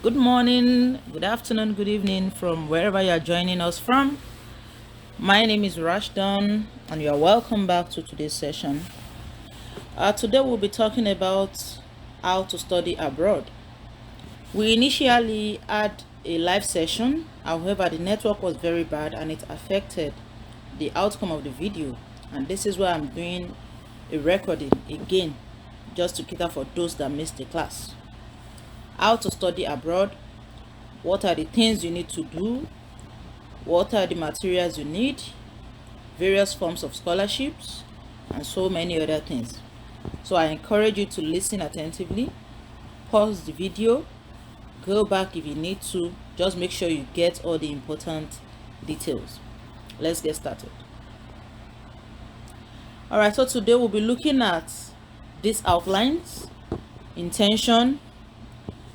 Good morning, good afternoon, good evening from wherever you are joining us from. My name is Rashdan, and you are welcome back to today's session. Today we'll be talking about how to study abroad. We initially had a live session, however, the network was very bad and it affected the outcome of the video. And this is why I'm doing a recording again, just to cater for those that missed the class. How to study abroad, what are the things you need to do, what are the materials you need, various forms of scholarships, and so many other things. So I encourage you to listen attentively, pause the video, go back if you need to, just make sure you get all the important details. Let's get started. All right, so today we'll be looking at these outlines. Intention.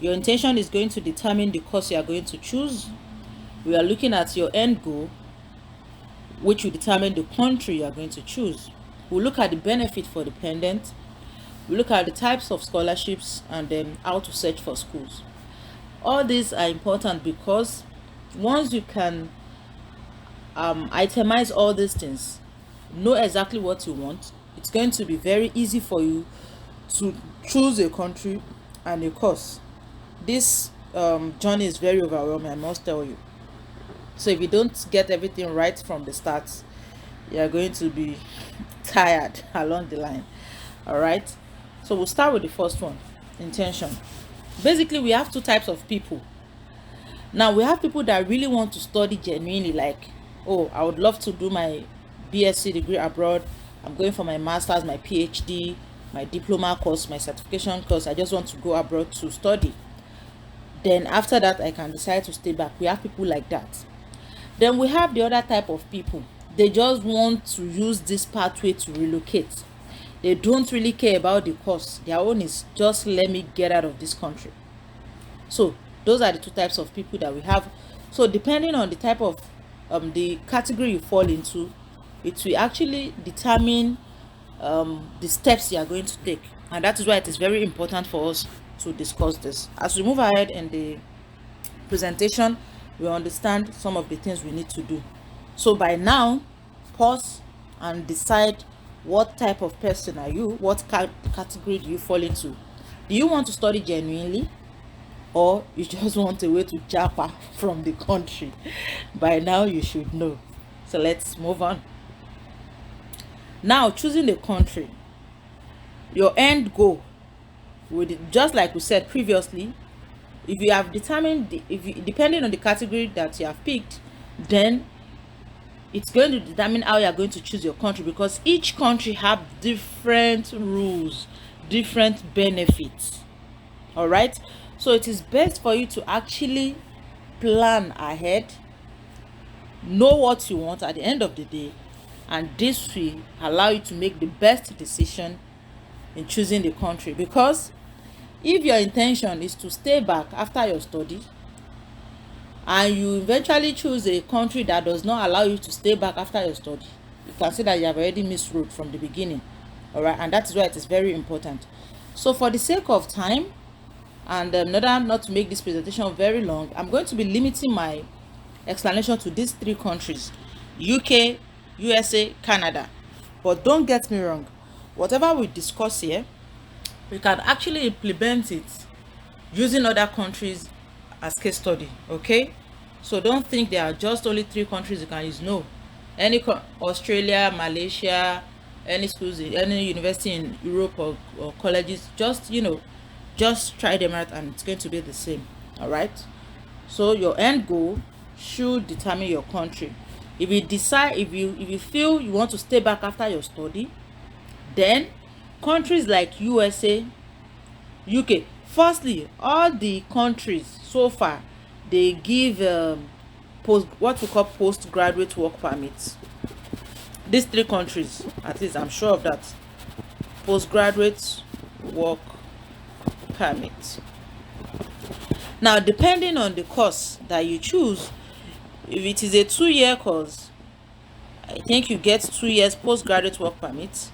Your intention is going to determine the course you are going to choose. We are looking at your end goal, which will determine the country you are going to choose. We'll look at the benefit for dependent. We'll look at the types of scholarships and then how to search for schools. All these are important because once you can itemize all these things, know exactly what you want, it's going to be very easy for you to choose a country and a course. This journey is very overwhelming, I must tell you. So if you don't get everything right from the start, you are going to be tired along the line. All right, so we'll start with the first one, intention. Basically, we have two types of people. Now we have people that really want to study genuinely, like, oh, I would love to do my BSc degree abroad, I'm going for my master's, my PhD, my diploma course, my certification course, I just want to go abroad to study. Then after that I can decide to stay back. We have people like that. Then we have the other type of people. They just want to use this pathway to relocate. They don't really care about the course. Their own is just let me get out of this country. So those are the two types of people that we have. So depending on the type of the category you fall into, it will actually determine the steps you are going to take. And that is why it is very important for us to discuss this. As we move ahead in the presentation, we understand some of the things we need to do. So by now, pause and decide what type of person are you, what category do you fall into. Do you want to study genuinely, or you just want a way to japa from the country? By now you should know. So let's move on. Now, choosing the country, your end goal would, just like we said previously, if you have determined depending on the category that you have picked, then it's going to determine how you are going to choose your country, because each country have different rules, different benefits. All right, so it is best for you to actually plan ahead, know what you want at the end of the day, and this will allow you to make the best decision in choosing the country. Because if your intention is to stay back after your study and you eventually choose a country that does not allow you to stay back after your study, you can see that you have already missed road from the beginning. All right, and that is why it is very important. So for the sake of time, and in order not to make this presentation very long, I'm going to be limiting my explanation to these three countries: UK, USA, Canada. But don't get me wrong, whatever we discuss here, we can actually implement it using other countries as case study. Okay, so don't think there are just only three countries you can use. No, Australia, Malaysia, any schools, any university in Europe, or colleges, just just try them out and it's going to be the same. All right, so your end goal should determine your country. If you decide, if you feel you want to stay back after your study, then countries like USA, UK, firstly, all the countries so far, they give what we call postgraduate work permits. These three countries, at least I'm sure of that, postgraduate work permit. Now, depending on the course that you choose, if it is a 2-year course, I think you get 2 years postgraduate work permit.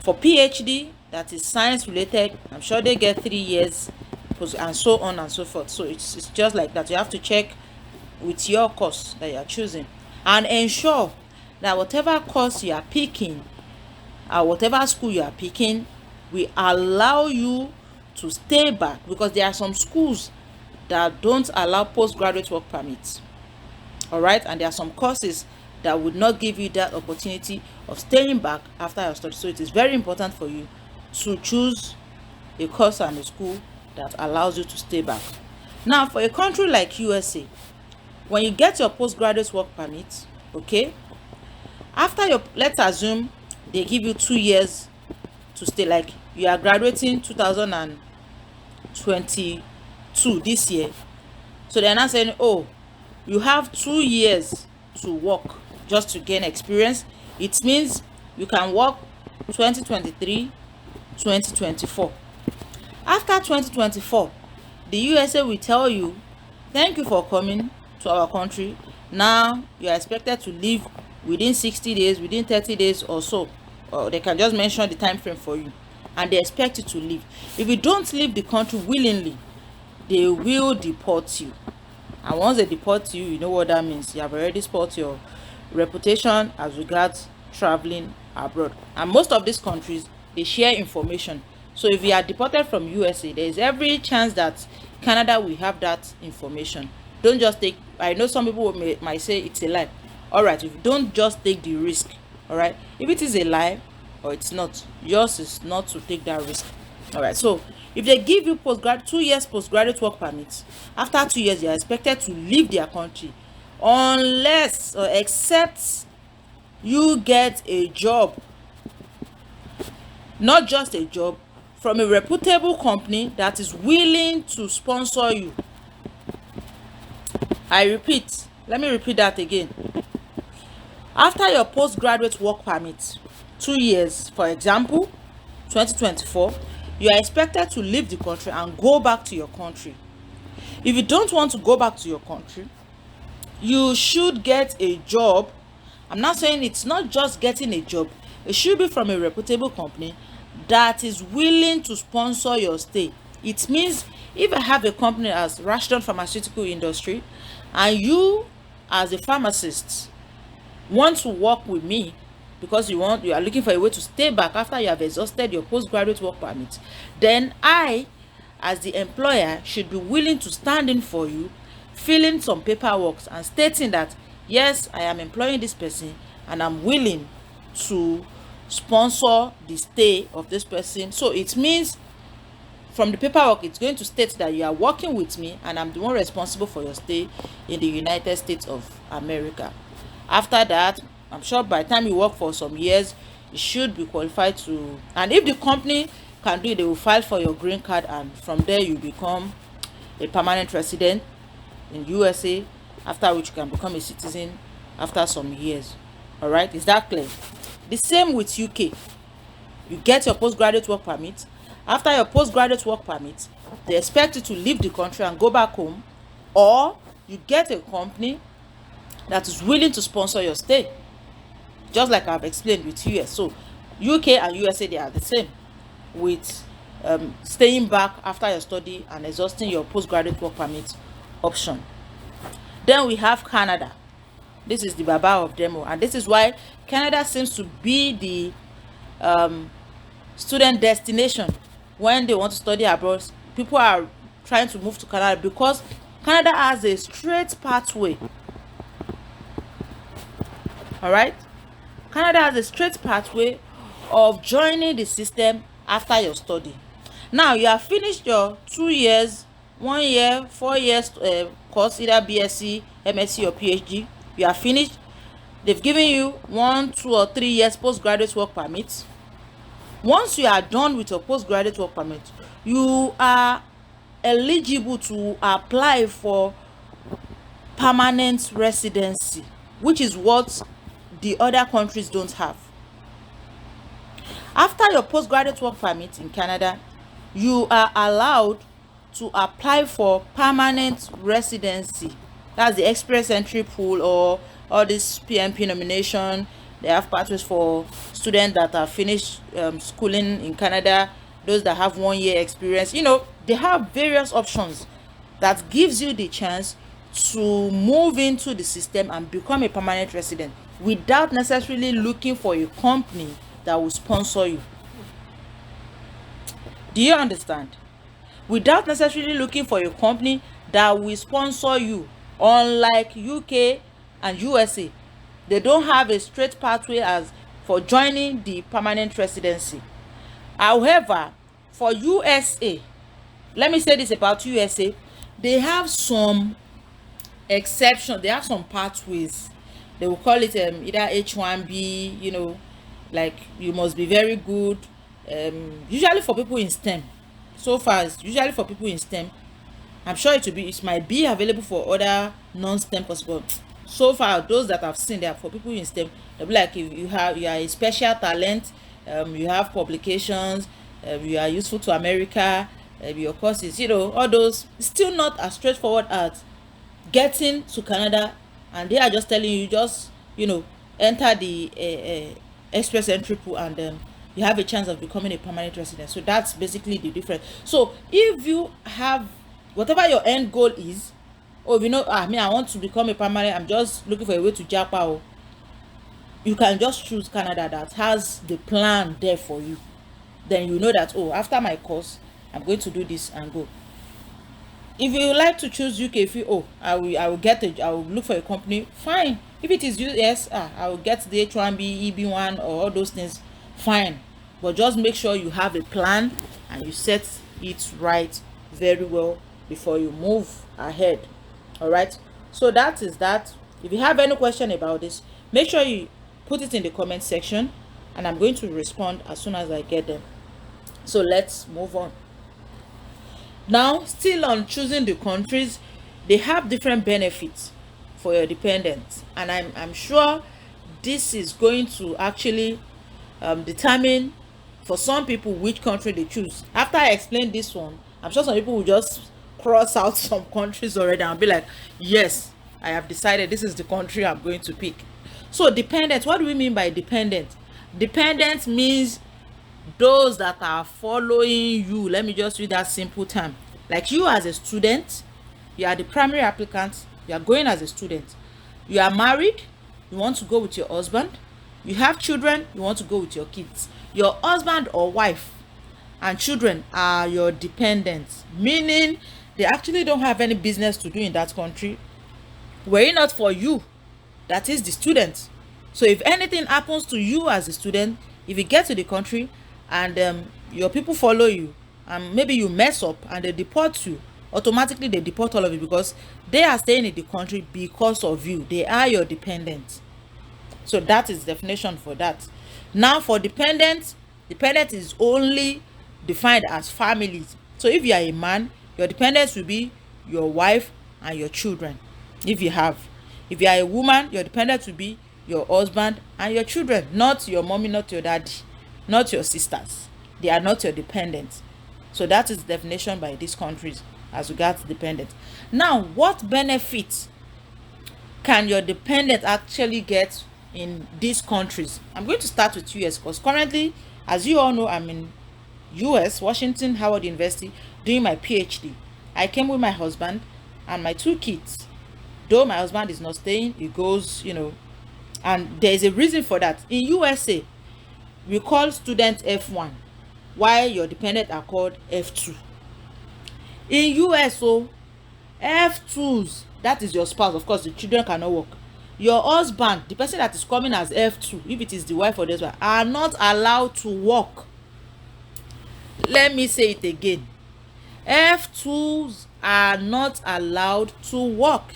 For PhD, that is science related, I'm sure they get 3 years and so on and so forth. So it's just like that. You have to check with your course that you are choosing, and ensure that whatever course you are picking, or whatever school you are picking, will allow you to stay back, because there are some schools that don't allow postgraduate work permits. All right, and there are some courses that would not give you that opportunity of staying back after your study. So it is very important for you to choose a course and a school that allows you to stay back. Now, for a country like USA, when you get your postgraduate work permit, okay, after your, let's assume they give you 2 years to stay, like you are graduating 2022 this year, so they're not saying, oh, you have 2 years to work just to gain experience. It means you can work 2023, 2024. After 2024, the USA will tell you, thank you for coming to our country. Now you are expected to leave within 60 days, within 30 days or so, or they can just mention the time frame for you, and they expect you to leave. If you don't leave the country willingly, they will deport you. And once they deport you, you know what that means. You have already spoiled your reputation as regards traveling abroad. And most of these countries, they share information. So if you are deported from USA, there is every chance that Canada will have that information. Don't just take, I know some people might say it's a lie. All right, if you don't just take the risk. All right, if it is a lie or it's not, yours is not to take that risk. All right, so if they give you 2 years postgraduate work permits, after 2 years you are expected to leave their country, unless or except you get a job, not just a job, from a reputable company that is willing to sponsor you. I repeat, let me repeat that again. After your postgraduate work permit, 2 years, for example 2024, you are expected to leave the country and go back to your country. If you don't want to go back to your country, you should get a job. I'm not saying it's not just getting a job. It should be from a reputable company that is willing to sponsor your stay. It means if I have a company as Rashton Pharmaceutical Industry, and you as a pharmacist want to work with me because you are looking for a way to stay back after you have exhausted your postgraduate work permit, then I, as the employer, should be willing to stand in for you, filling some paperwork and stating that yes, I am employing this person and I'm willing to sponsor the stay of this person. So it means from the paperwork, it's going to state that you are working with me and I'm the one responsible for your stay in the United States of America. After that, I'm sure by the time you work for some years, you should be qualified to, and if the company can do it, they will file for your green card, and from there you become a permanent resident in USA, after which you can become a citizen after some years. All right, is that clear? The same with UK. You get your postgraduate work permit. After your postgraduate work permit, they expect you to leave the country and go back home, or you get a company that is willing to sponsor your stay, just like I've explained with US. So UK and USA, they are the same with staying back after your study and exhausting your postgraduate work permit option. Then we have Canada. This is the baba of demo, and this is why Canada seems to be the student destination when they want to study abroad. People are trying to move to Canada because Canada has a straight pathway. All right, Canada has a straight pathway of joining the system after your study. Now you have finished your 2 years, 1 year, 4 years course, either BSc, MSc or PhD. You are finished. They've given you 1, 2 or 3 years postgraduate work permit. Once you are done with your postgraduate work permit, you are eligible to apply for permanent residency, which is what the other countries don't have. After your postgraduate work permit in Canada, you are allowed to apply for permanent residency. That's the express entry pool, or all this PMP nomination. They have pathways for students that have finished schooling in Canada those that have 1 year experience. They have various options that gives you the chance to move into the system and become a permanent resident without necessarily looking for a company that will sponsor you. Do you understand? Without necessarily looking for a company that will sponsor you. Unlike UK and USA, they don't have a straight pathway as for joining the permanent residency. However, for USA, let me say this about USA, they have some exception, they have some pathways. They will call it either H1B, like you must be very good, usually for people in STEM. So far it's usually for people in STEM. I'm sure it might be available for other non-STEM courses, but so far those that I've seen, they are for people in STEM. They'll be like, if you are a special talent, you have publications, you are useful to America, your courses, all those, still not as straightforward as getting to Canada, and they are just telling you, just enter the express entry pool, and you have a chance of becoming a permanent resident. So that's basically the difference. So if you have whatever your end goal is, or if I want to become a permanent, I'm just looking for a way to japa, you can just choose Canada that has the plan there for you. Then you know that, after my course I'm going to do this and go. If you like to choose UK, if you I will look for a company, fine. If it is US, I will get the H1B, EB1, or all those things, fine. But just make sure you have a plan and you set it right very well before you move ahead. All right, so that is that. If you have any question about this, make sure you put it in the comment section, and I'm going to respond as soon as I get them. So let's move on. Now, still on choosing the countries, they have different benefits for your dependents, and I'm sure this is going to actually determine for some people which country they choose. After I explain this one, I'm sure some people will just cross out some countries already and be like, yes, I have decided this is the country I'm going to pick. So dependent, what do we mean by dependent? Dependent means those that are following you. Let me just use that simple term. Like you as a student, you are the primary applicant, you are going as a student, you are married, you want to go with your husband, you have children, you want to go with your kids. Your husband or wife and children are your dependents, meaning they actually don't have any business to do in that country were it not for you, that is the student. So if anything happens to you as a student, if you get to the country and your people follow you, and maybe you mess up and they deport you, automatically they deport all of you because they are staying in the country because of you. They are your dependents. So that is definition for that. Now for dependent is only defined as families. So if you are a man, your dependents will be your wife and your children. If you are a woman, your dependents will be your husband and your children, not your mommy, not your daddy, not your sisters. They are not your dependents. So that is the definition by these countries as regards dependent. Now, what benefits can your dependent actually get in these countries? I'm going to start with US because currently, as you all know, I'm in US, Washington, Howard University, doing my PhD. I came with my husband and my 2 kids. Though my husband is not staying, he goes, and there is a reason for that. In USA, we call student F1, while your dependent are called F2. In US, F2s, that is your spouse. Of course, the children cannot work. Your husband, the person that is coming as F2, if it is the wife or the husband, are not allowed to work. Let me say it again. F2s are not allowed to work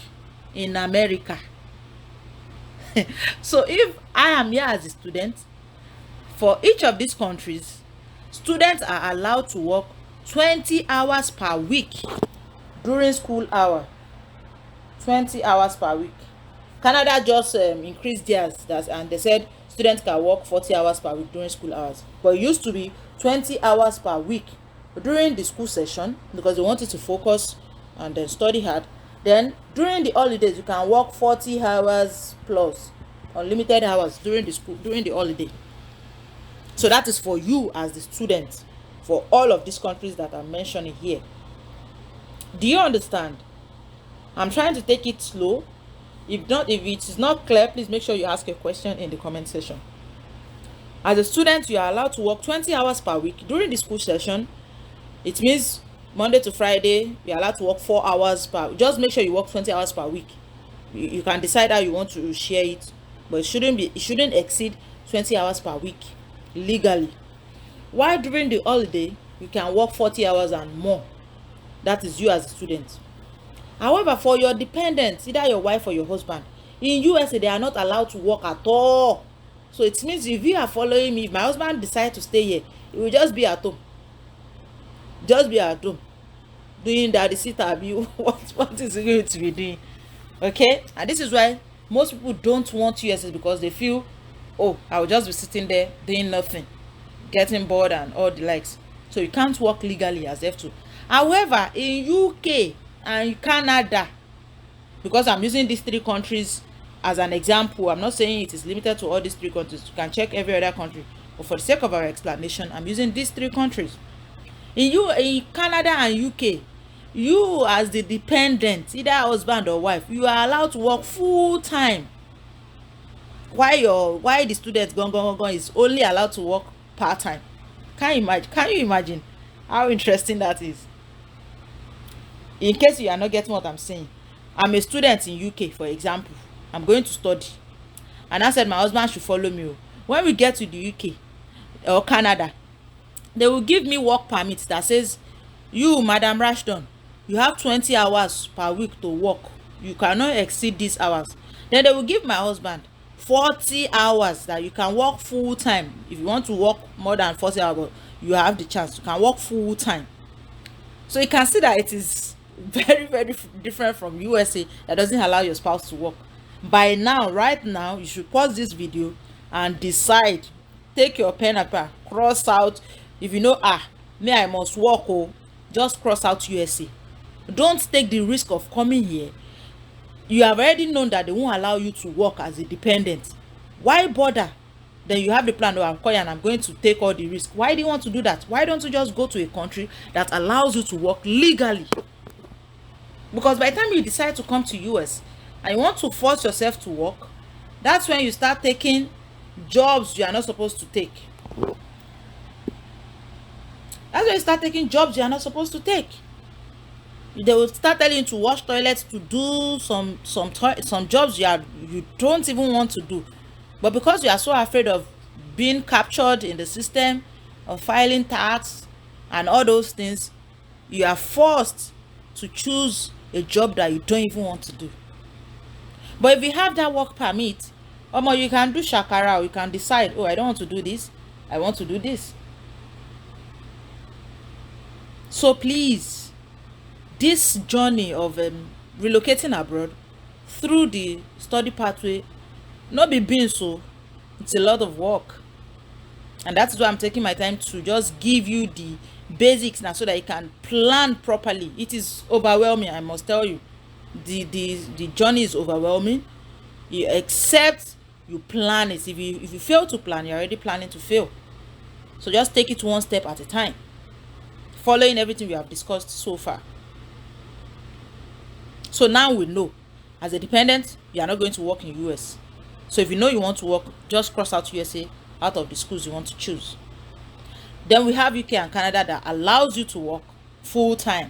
in America. So if I am here as a student, for each of these countries, students are allowed to work 20 hours per week during school hour. 20 hours per week. Canada just increased theirs, and they said students can work 40 hours per week during school hours. But it used to be 20 hours per week during the school session because they wanted to focus and then study hard. Then during the holidays, you can work 40 hours plus, unlimited hours during the holiday. So that is for you as the student. for all of these countries that I'm mentioning here. Do you understand? I'm trying to take it slow. If it is not clear, please make sure you ask a question in the comment section. As a student, you are allowed to work 20 hours per week during the school session. It means Monday to Friday, you're allowed to work 4 hours per. Just make sure you work 20 hours per week. You can decide how you want to share it, but it shouldn't exceed 20 hours per week legally. While during the holiday, you can work 40 hours and more. That is you as a student. However, for your dependents, either your wife or your husband, in USA they are not allowed to work at all. So it means if you are following me, if my husband decides to stay here, he will just be at home. Just be at home doing that. Sit abuse. What is he going to be doing? Okay, and this is why most people don't want USA, because they feel, oh, I will just be sitting there doing nothing, getting bored and all the likes. So you can't work legally as F2. However, in UK and Canada, because I'm using these 3 countries as an example, I'm not saying it is limited to all these 3 countries. You can check every other country, but for the sake of our explanation, I'm using these 3 countries. In Canada and UK, you as the dependent, either husband or wife, you are allowed to work full time, while the student is only allowed to work part time. Can you imagine how interesting that is? In case you are not getting what I'm saying, I'm a student in UK, for example. I'm going to study, and I said my husband should follow me. When we get to the UK or Canada, they will give me work permit that says, you, Madam Rashton, you have 20 hours per week to work. You cannot exceed these hours. Then they will give my husband 40 hours that you can work full time. If you want to work more than 40 hours, you have the chance. You can work full time. So you can see that it is very, very different from USA that doesn't allow your spouse to work. By now, right now, you should pause this video and decide. Take your pen and paper, cross out. If you know, me, I must work, just cross out USA. Don't take the risk of coming here. You have already known that they won't allow you to work as a dependent. Why bother? Then you have the plan, I'm calling and I'm going to take all the risk. Why do you want to do that? Why don't you just go to a country that allows you to work legally? Because by the time you decide to come to US and you want to force yourself to work, that's when you start taking jobs you are not supposed to take. That's when you start taking jobs you are not supposed to take. They will start telling you to wash toilets, to do some jobs you don't even want to do, but because you are so afraid of being captured in the system, of filing tax and all those things, you are forced to choose a job that you don't even want to do. But if you have that work permit, you can do shakara. You can decide, oh, I don't want to do this, I want to do this. So please, this journey of relocating abroad through the study pathway, not be being so, it's a lot of work, and that's why I'm taking my time to just give you the basics now so that you can plan properly. It is overwhelming, I must tell you. The journey is overwhelming, except you plan it. If you fail to plan, you're already planning to fail. So just take it one step at a time, following everything we have discussed so far. So now we know, as a dependent, you are not going to work in US. So if you know you want to work, just cross out USA out of the schools you want to choose. Then we have UK and Canada that allows you to work full time.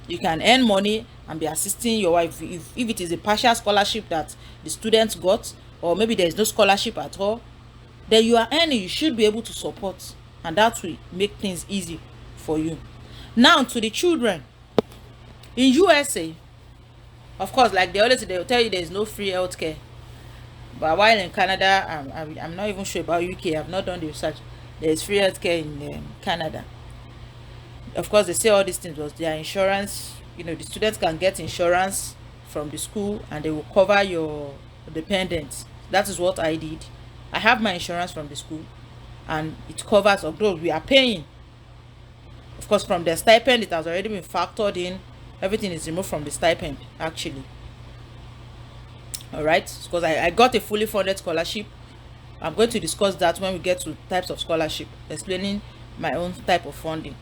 You can earn money and be assisting your wife. If it is a partial scholarship that the students got, or maybe there is no scholarship at all, then you are earning, you should be able to support, and that will make things easy for you. Now to the children. In USA, of course, like they always say, they will tell you there is no free healthcare. But while in Canada, I'm not even sure about UK. I've not done the research. There is free healthcare in Canada. Of course, they say all these things was their insurance. The students can get insurance from the school and they will cover your dependents. That is what I did. I have my insurance from the school and it covers, although we are paying. Of course, from the stipend, it has already been factored in. Everything is removed from the stipend, actually. All right, because I got a fully funded scholarship. I'm going to discuss that when we get to types of scholarship, explaining my own type of funding.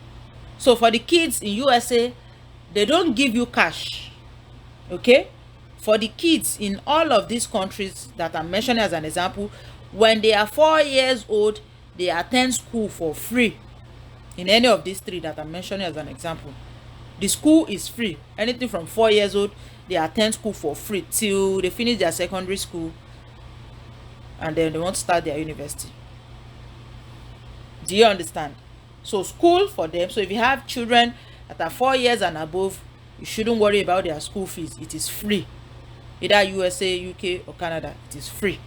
So for the kids in USA, they don't give you cash. Okay, for the kids in all of these countries that I'm mentioning as an example, when they are 4 years old, they attend school for free. In any of these three that I'm mentioning as an example, the school is free. Anything from 4 years old, they attend school for free till they finish their secondary school, and then they want to start their university. Do you understand? So school for them. So if you have children that are 4 years and above, you shouldn't worry about their school fees. It is free. Either USA, UK, or Canada, it is free.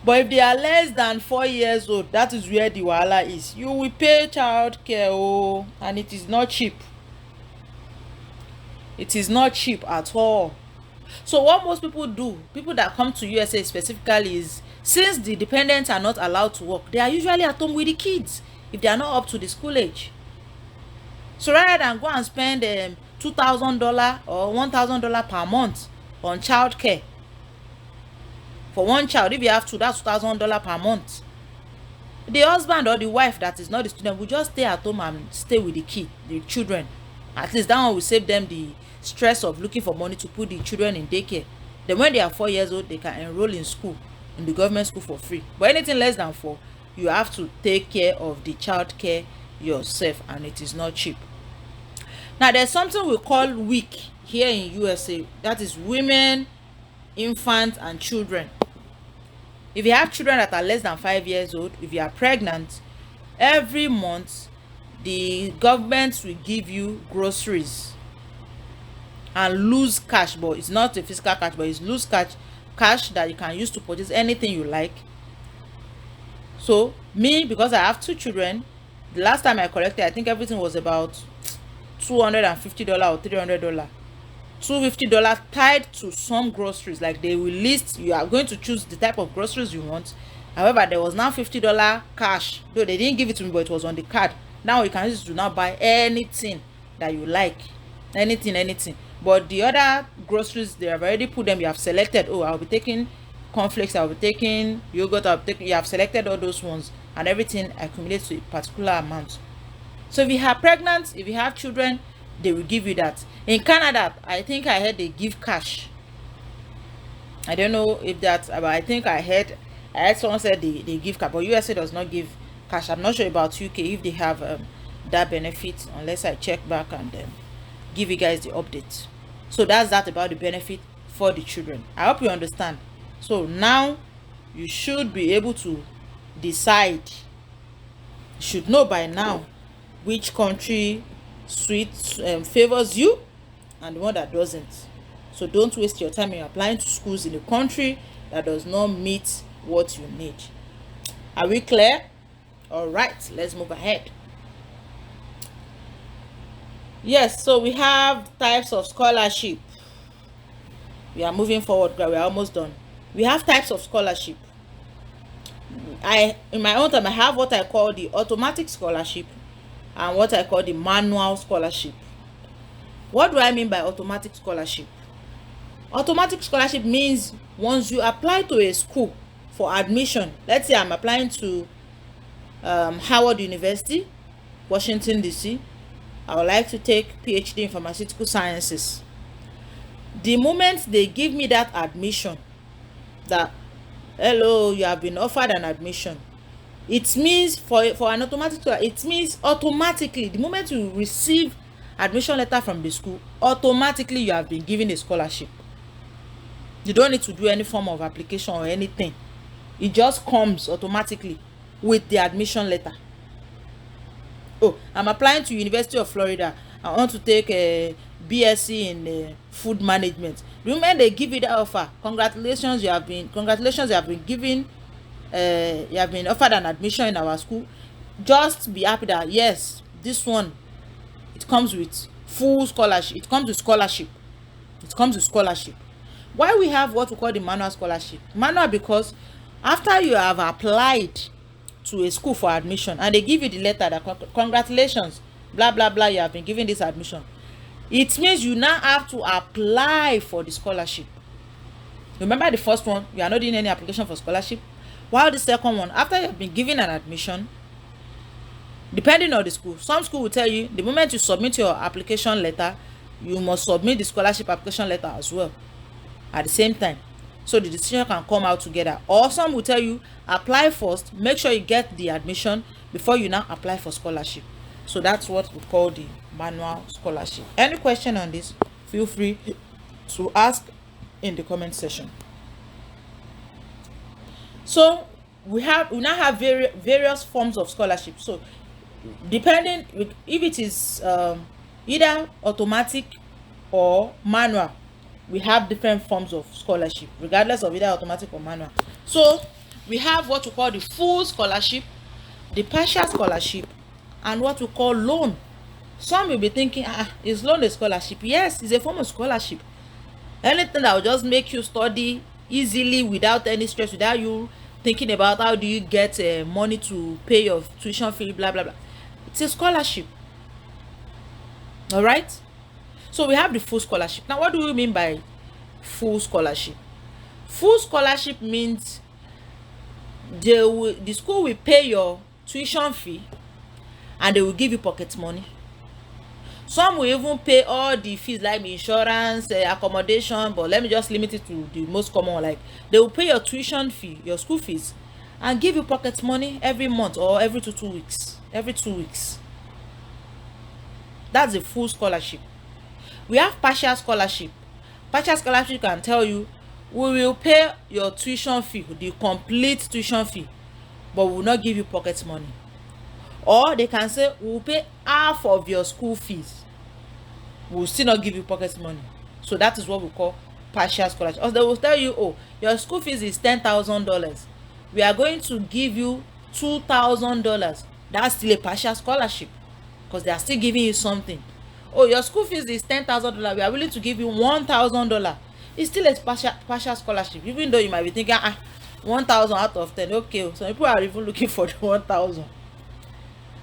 But if they are less than 4 years old, that is where the wahala is. You will pay child care, oh, and it is not cheap. It is not cheap at all. So what most people do, people that come to USA specifically, is since the dependents are not allowed to work, they are usually at home with the kids if they are not up to the school age. So rather than go and spend $2,000 or $1,000 per month on child care for one child, if you have two, that's $2,000 per month. The husband or the wife that is not the student will just stay at home and stay with the children. At least that one will save them the stress of looking for money to put the children in daycare. Then when they are 4 years old, they can enroll in school, in the government school, for free. But anything less than 4, you have to take care of the child care yourself, and it is not cheap. Now there's something we call WIC here in USA, that is women, infants, and children. If you have children that are less than 5 years old, if you are pregnant, every month the government will give you groceries and loose cash, but it's not a physical cash, but it's loose cash that you can use to purchase anything you like. So me, because I have 2 children, the last time I collected, I think everything was about $250 or $300. $250 tied to some groceries. Like they will list, you are going to choose the type of groceries you want. However, there was now $50 cash, though they didn't give it to me, but it was on the card. Now you can use it to now buy anything that you like, anything. But the other groceries, they have already put them. You have selected, oh, I'll be taking cornflakes, I'll be taking yogurt, you have selected all those ones, and everything accumulates to a particular amount. So if you are pregnant, if you have children, they will give you that. In Canada, I think I heard they give cash. I don't know if that, but I think I heard someone said they give cash, but USA does not give cash. I'm not sure about UK if they have that benefit, unless I check back and give you guys the update. So that's that about the benefit for the children. I hope you understand. So now you should be able to decide, you should know by now which country favors you and the one that doesn't. So don't waste your time in applying to schools in a country that does not meet what you need. Are we clear? All right, let's move ahead. Yes, so we have types of scholarship. We are moving forward, we are almost done. We have types of scholarship. In my own time, I have what I call the automatic scholarship and what I call the manual scholarship. What do I mean by automatic scholarship? Automatic scholarship means once you apply to a school for admission, let's say I'm applying to Howard University, Washington DC. I would like to take PhD in pharmaceutical sciences. The moment they give me that admission, that hello, you have been offered an admission, it means for an automatic, it means automatically the moment you receive admission letter from the school, automatically you have been given a scholarship. You don't need to do any form of application or anything. It just comes automatically with the admission letter. Oh, I'm applying to University of Florida. I want to take a BSc in food management. The moment they give you that offer, congratulations, you have been given, you have been offered an admission in our school. Just be happy that yes, this one, it comes with full scholarship. It comes with scholarship. Why we have what we call the manual scholarship? Manual because after you have applied to a school for admission and they give you the letter that congratulations, blah blah blah, you have been given this admission, it means you now have to apply for the scholarship. Remember the first one, you are not doing any application for scholarship, while the second one, after you have been given an admission, depending on the school. Some school will tell you the moment you submit your application letter, you must submit the scholarship application letter as well at the same time, so the decision can come out together. Or some will tell you apply first, make sure you get the admission before you now apply for scholarship. So that's what we call the manual scholarship. Any question on this, feel free to ask in the comment section. So we now have various forms of scholarship. So depending if it is either automatic or manual, we have different forms of scholarship regardless of either automatic or manual. So we have what we call the full scholarship, the partial scholarship, and what we call loan. Some will be thinking, is loan a scholarship? Yes, it's a form of scholarship. Anything that will just make you study easily without any stress, without you thinking about how do you get money to pay your tuition fee, blah blah blah. It's a scholarship. All right. So we have the full scholarship. Now, what do we mean by full scholarship? Full scholarship means the school will pay your tuition fee and they will give you pocket money. Some will even pay all the fees like insurance, accommodation, but let me just limit it to the most common. Like they will pay your tuition fee, your school fees, and give you pocket money every month or every 2 weeks. Every 2 weeks. That's a full scholarship. We have partial scholarship. Partial scholarship can tell you we will pay your tuition fee, the complete tuition fee, but we will not give you pocket money. Or they can say we will pay half of your school fees, we will still not give you pocket money. So that is what we call partial scholarship. Or they will tell you, oh, your school fees is $10,000, we are going to give you $2,000. That's still a partial scholarship because they are still giving you something. Oh, your school fees is $10,000, we are willing to give you $1,000. It's still a partial scholarship, even though you might be thinking 1,000 out of 10. Okay, some people are even looking for the 1,000.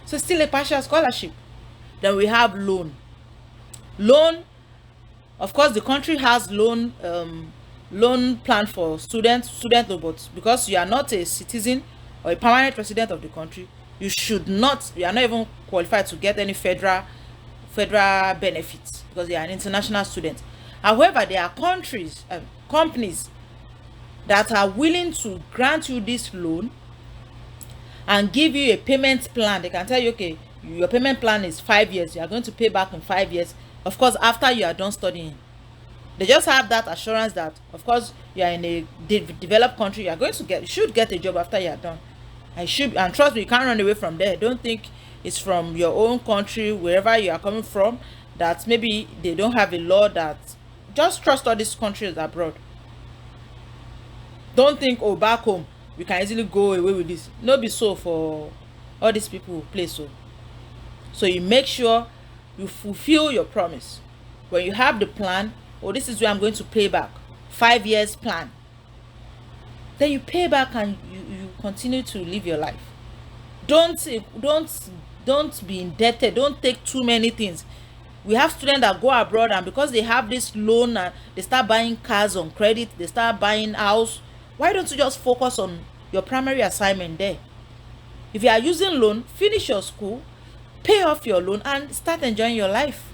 So still a partial scholarship. Then we have loan. Loan, of course, the country has loan plan for students, but because you are not a citizen or a permanent resident of the country, you are not even qualified to get any federal benefits because you are an international student. However, there are companies that are willing to grant you this loan and give you a payment plan. They can tell you, okay, your payment plan is 5 years, you are going to pay back in 5 years, of course after you are done studying. They just have that assurance that of course you are in a developed country, you should get a job after you are done, and trust me, you can't run away from there. Don't think it's from your own country, wherever you are coming from, that maybe they don't have a law. That just trust all these countries abroad. Don't think, oh, back home we can easily go away with this. No be so for all these people who play. So you make sure you fulfill your promise. When you have the plan, oh, this is where I'm going to pay back, 5 years plan, then you pay back and you continue to live your life. Don't be indebted. Don't take too many things. We have students that go abroad, and because they have this loan and they start buying cars on credit, they start buying house. Why don't you just focus on your primary assignment there? If you are using loan, finish your school, pay off your loan, and start enjoying your life,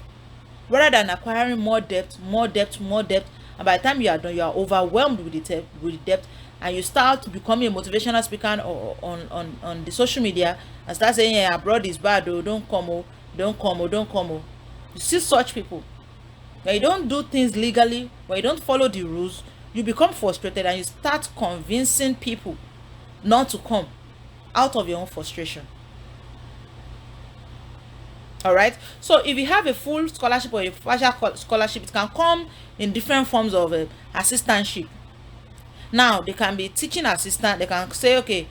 rather than acquiring more debt, and by the time you are done, you are overwhelmed with the debt, and you start becoming a motivational speaker on the social media and start saying, yeah, abroad is bad, oh, don't come, oh. You see such people. When you don't do things legally, when you don't follow the rules, you become frustrated and you start convincing people not to come out of your own frustration. All right. So if you have a full scholarship or a partial scholarship, it can come in different forms of assistantship. Now, they can be teaching assistant. They can say, okay,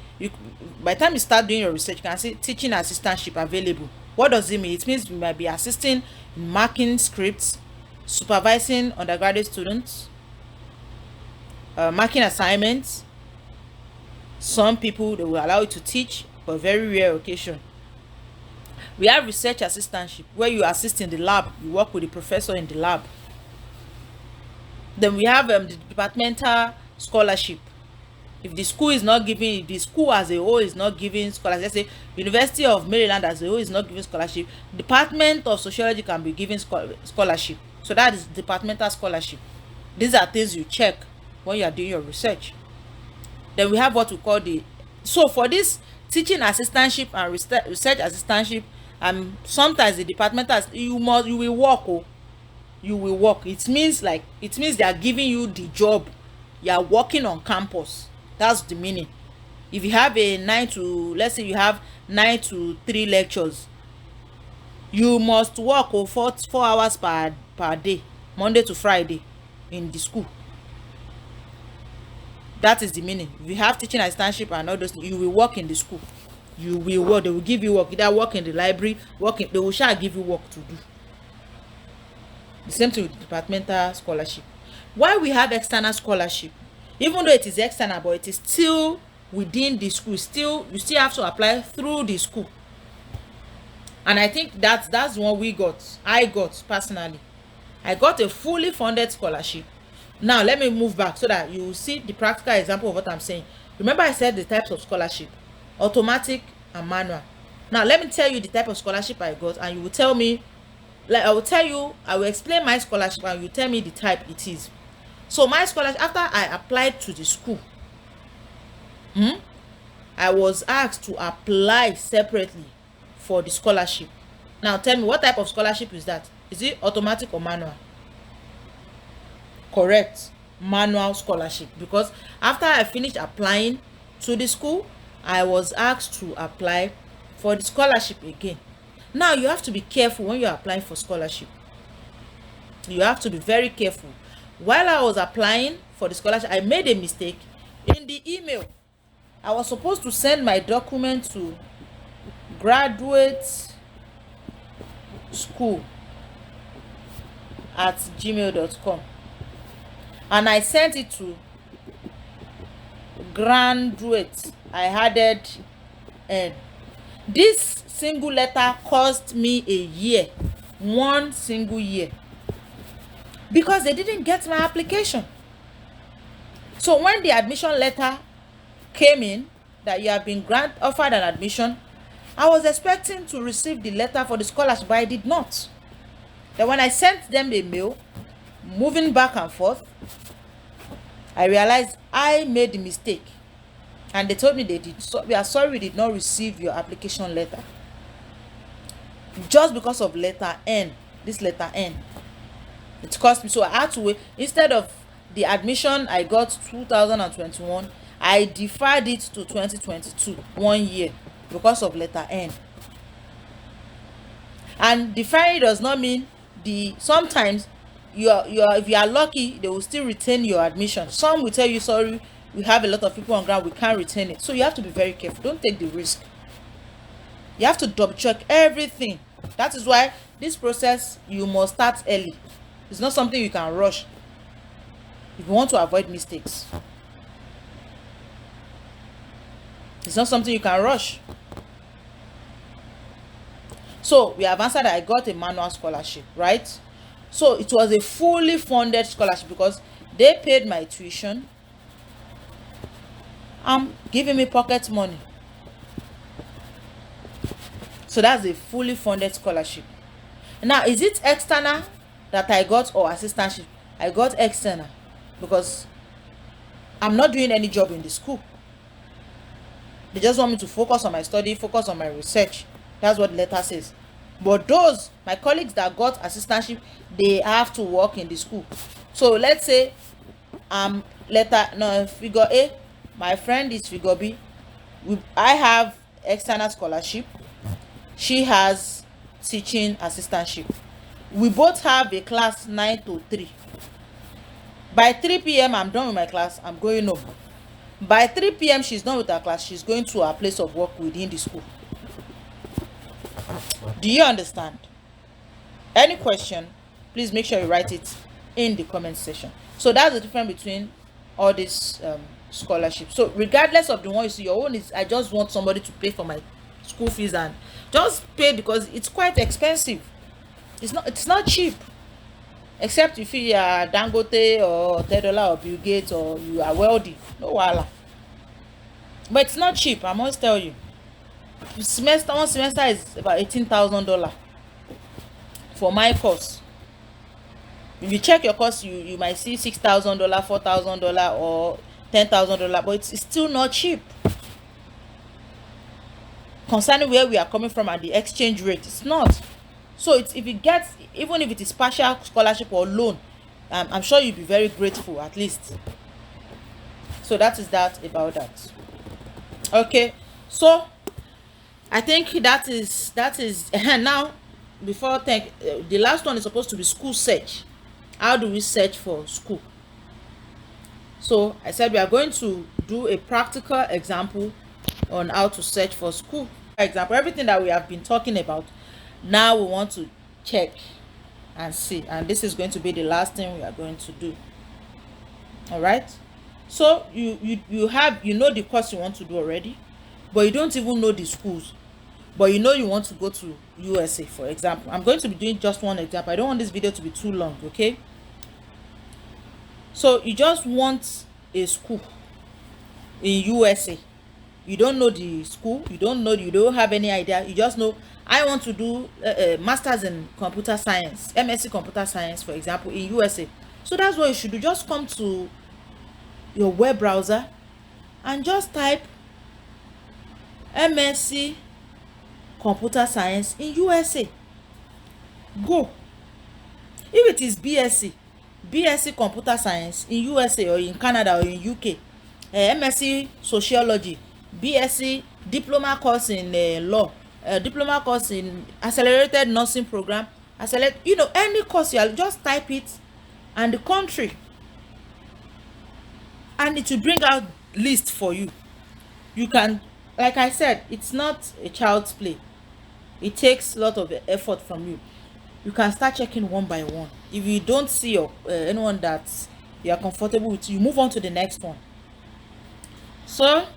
by the time you start doing your research, you can see teaching assistantship available. What does it mean? It means you might be assisting in marking scripts, supervising undergraduate students, marking assignments. Some people, they will allow you to teach, but very rare occasion. We have research assistantship, where you assist in the lab, you work with the professor in the lab. Then we have the departmental scholarship. If the school is not giving, if the school as a whole is not giving scholarship, let's say University of Maryland as a whole is not giving scholarship, Department of Sociology can be giving scholarship. So that is departmental scholarship. These are things you check when you are doing your research. Then we have what we call the, so for this teaching assistantship and research assistantship, sometimes the departmental, you will work. Oh, you will work. It means they are giving you the job. You are working on campus. That's the meaning. If you have a 9 to, let's say you have 9 to 3 lectures, you must work 4 hours per day, Monday to Friday, in the school. That is the meaning. If you have teaching assistantship and all those things, you will work in the school. You will work. They will give you work. Either work in the library, they will shall give you work to do. The same thing with departmental scholarship. Why we have external scholarship, even though it is external, but it is still within the school. You still have to apply through the school. And I think that's the one I got personally. I got a fully funded scholarship. Now let me move back so that you will see the practical example of what I'm saying. Remember I said the types of scholarship: automatic and manual. Now let me tell you the type of scholarship I got, and you will tell me, I will explain my scholarship and you tell me the type it is. So my scholarship, after I applied to the school, I was asked to apply separately for the scholarship. Now tell me, what type of scholarship is that? Is it automatic or manual? Correct, manual scholarship. Because after I finished applying to the school, I was asked to apply for the scholarship again. Now you have to be careful when you're applying for scholarship. You have to be very careful. While I was applying for the scholarship, I made a mistake in the email. I was supposed to send my document to graduate school at gmail.com, and I sent it to graduate. I added N. This single letter cost me a year, 1 single year, because they didn't get my application. So when the admission letter came in that you have been offered an admission, I was expecting to receive the letter for the scholarship, but I did not. Then when I sent them the mail, moving back and forth, I realized I made the mistake, and they told me we are sorry we did not receive your application letter, just because of letter N. This letter N, it cost me. So I had to wait. Instead of the admission I got 2021, I deferred it to 2022, 1 year, because of letter N. And deferring does not mean sometimes if you are lucky, they will still retain your admission. Some will tell you, sorry, we have a lot of people on ground, we can't retain it. So you have to be very careful. Don't take the risk. You have to double check everything. That is why this process, you must start early. It's not something you can rush if you want to avoid mistakes. It's not something you can rush. So we have answered that I got a manual scholarship, right? So it was a fully funded scholarship because they paid my tuition, giving me pocket money. So that's a fully funded scholarship. Now, is it external that I got or assistantship? I got external because I'm not doing any job in the school. They just want me to focus on my study, focus on my research. That's what the letter says. But those, my colleagues that got assistantship, they have to work in the school. So let's say figure A, my friend is figure B. I have external scholarship. She has teaching assistantship. We both have a class 9 to 3. By 3 p.m. I'm done with my class. I'm going home. By 3 p.m. she's done with her class. She's going to her place of work within the school. Do you understand? Any question, please make sure you write it in the comment section. So that's the difference between all these scholarships. So regardless of the one you see, your own is, I just want somebody to pay for my school fees, and just pay because it's quite expensive. It's not cheap. Except if you are Dangote or $10 or Bill Gates or you are wealthy. No wala. But it's not cheap, I must tell you. Semester one semester is about $18,000 for my course. If you check your course, you might see $6,000, $4,000, or $10,000, but it's still not cheap concerning where we are coming from and the exchange rate. It's not. So it's, if you get, even if it is partial scholarship or loan, I'm sure you'll be very grateful at least. So that is that about that. Okay, so I think that is now, before thank the last one is supposed to be school search. How do we search for school? So I said we are going to do a practical example on how to search for school. For example, everything that we have been talking about, now we want to check and see, and this is going to be the last thing we are going to do. All right, so you have, you know, the course you want to do already, but you don't even know the schools, but you know you want to go to USA. For example, I'm going to be doing just one example. I don't want this video to be too long. Okay, so you just want a school in USA. You don't know the school, you don't have any idea. You just know, I want to do masters in computer science, MSc computer science, for example, in USA. So that's what you should do. Just come to your web browser and just type MSc computer science in USA. Go. If it is BSc computer science in USA or in Canada or in UK, MSc sociology, BSc diploma course in law, diploma course in accelerated nursing program, any course, you just type it and the country, and it will bring out list for you. You can, like I said, it's not a child's play. It takes a lot of effort from you. You can start checking one by one. If you don't see your anyone that you are comfortable with, you move on to the next one. So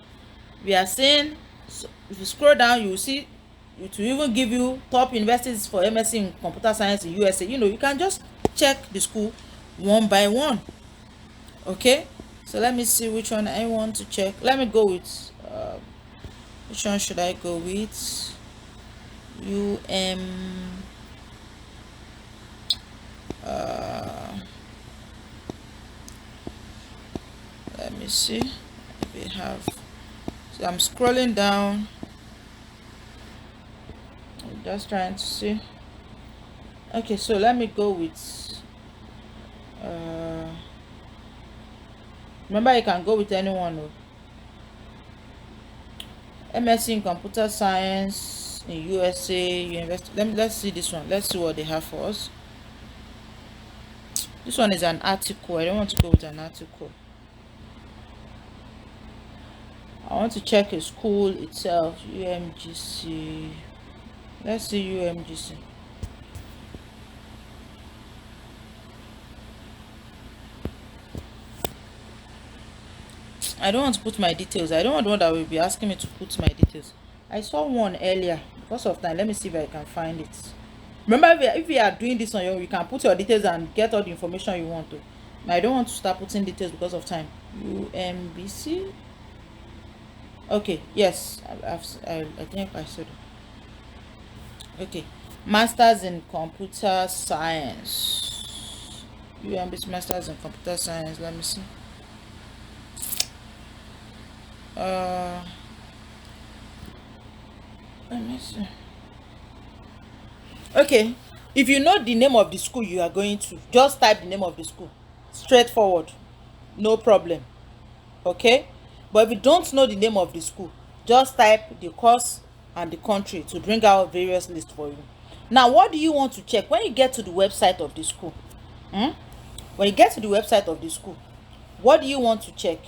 we are saying, so if you scroll down, you will see it will even give you top universities for MSc in computer science in USA. You can just check the school one by one. Okay, so let me see which one I want to check. Let me go with which one should I go with? Let me see. We have, so I'm scrolling down. I'm just trying to see. Okay, so let me go with remember, you can go with anyone. MSc in computer science in USA university. Let's see this one. Let's see what they have for us. This one is an article. I don't want to go with an article. I want to check a school itself. UMGC. Let's see UMGC. I don't want to put my details. I don't want one that will be asking me to put my details. I saw one earlier. Because of time, let me see if I can find it. Remember, if you are doing this on your own, you can put your details and get all the information you want to. Now, I don't want to start putting details because of time. UMBC. Okay, yes, I think I said it. Okay, masters in computer science. UMBC masters in computer science. Let me see. Let me see. Okay, if you know the name of the school you are going to, just type the name of the school. Straightforward, no problem. Okay, but if you don't know the name of the school, just type the course and the country to bring out various lists for you. Now, what do you want to check when you get to the website of the school? When you get to the website of the school, what do you want to check?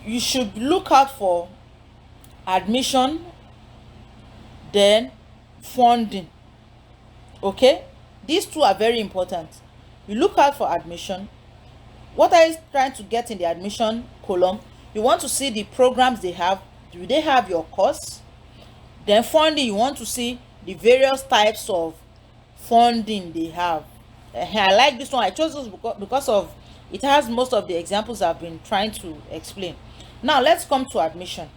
You should look out for admission, then funding. Okay, these two are very important. You look out for admission. What are you trying to get in the admission column? You want to see the programs they have. Do they have your course? Then funding, you want to see the various types of funding they have. I like this one. I chose this because of it has most of the examples I've been trying to explain. Now let's come to admission.